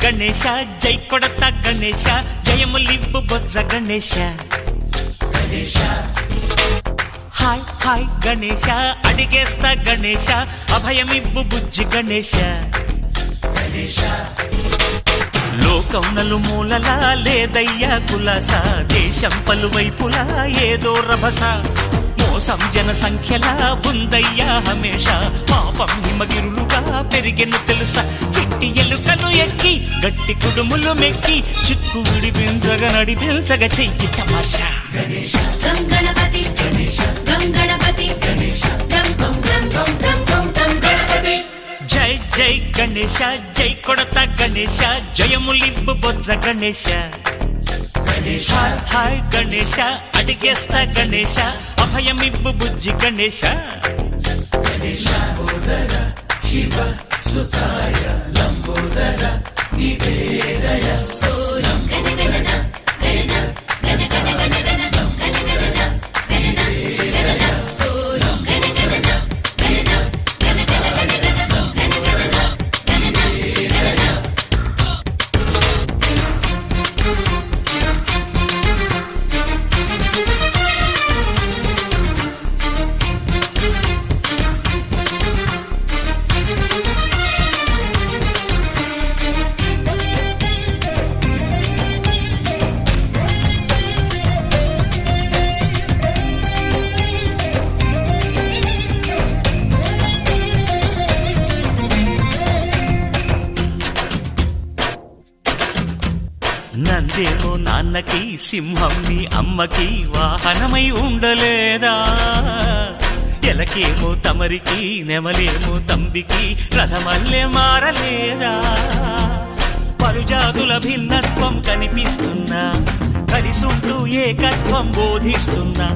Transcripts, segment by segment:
గణేశ జై కొడత గణేశ జయములివ్వు బొజ్జ Ganesha hi hi Ganesha అడిగేస్తా Ganesha అభయమివ్వు బుజ్జి గణేశ లోకం నలుమూలలా లేదయ్యా కులాస దేశం పలువైపులా ఏదో రభస మోసం జన సంఖ్యలా ఉందయ్యా హమేష పాపం హిమగిరులుగా పెరిగెను తెలుసా చిట్టి ఎలుకను ఎక్కి గట్టి కుడుములు మెక్కి చిక్కు విడిపించగా నడిపించగా చెయ్యి తమాషా గం గణపతి గం గణపతి గం గం గం గం గం గం గం గణపతి జై జై గణేశ జై కొడత గణేశ జయములివ్వు బొజ్జ గణేశ హాయ్ గణేశ అడిగేస్తా గణేశ అభయమివ్వు బుజ్జి గణేశ శివ సుతాయ లంబోదర నివేదయ నందేమో నాన్నకి సింహం నీ అమ్మకి వాహనమై ఉండలేదా ఎలకేమో తమరికి నెమలేమో తంబికి రథమల్లే మారలేదా పలుజాతుల భిన్నత్వం కనిపిస్తున్నా కలిసుంటూ ఏకత్వం బోధిస్తున్నా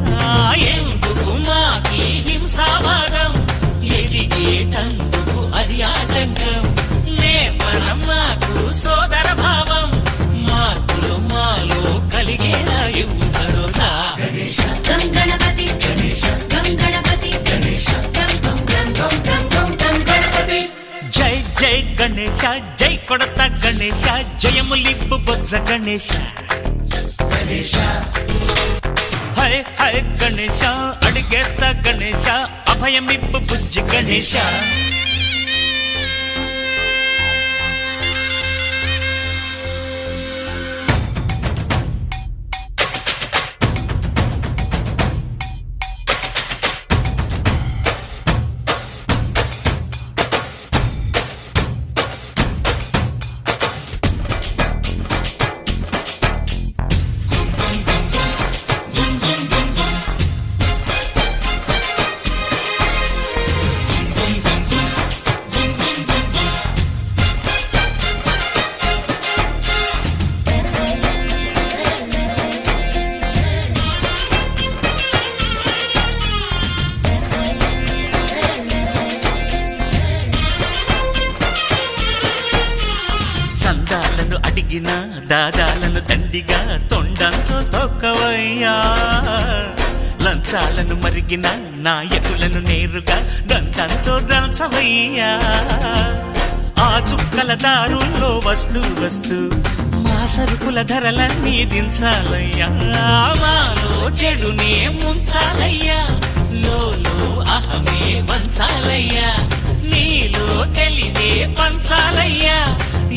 ఎందుకు మాకి హింసావాదం ఎదిగేటందుకు అది ఆటంకం నేపరం మాకు సోదర భావం మార్పులు మాలో కలిగేలా ఇవ్వు భరోసా గం గణపతి గం గణపతి గం గం గం గం గం గం గం గణపతి జై జై గణేశ జై కొడత గణేశ జయములివ్వు బొజ్జ గణేశ హై హై గణేశ అడిగేస్తా గణేశ అభయమివ్వు బుజ్జి గణేశ సందాలను అడిగిన దాదాలను దండిగా తొండంతో తొక్కవయ్యా లంచాలను మరిగిన నాయకులను నేరుగా దంతంతో దంచవయ్యా ఆ చుక్కల దారుల్లో వస్తూ వస్తూ మా సరుకుల ధరలన్నీ దించాలయ్యా మాలో చెడునే ముంచాలయ్యా లోలో అహమే వంచాలయ్యా నీలో తెలివే పంచాలయ్యా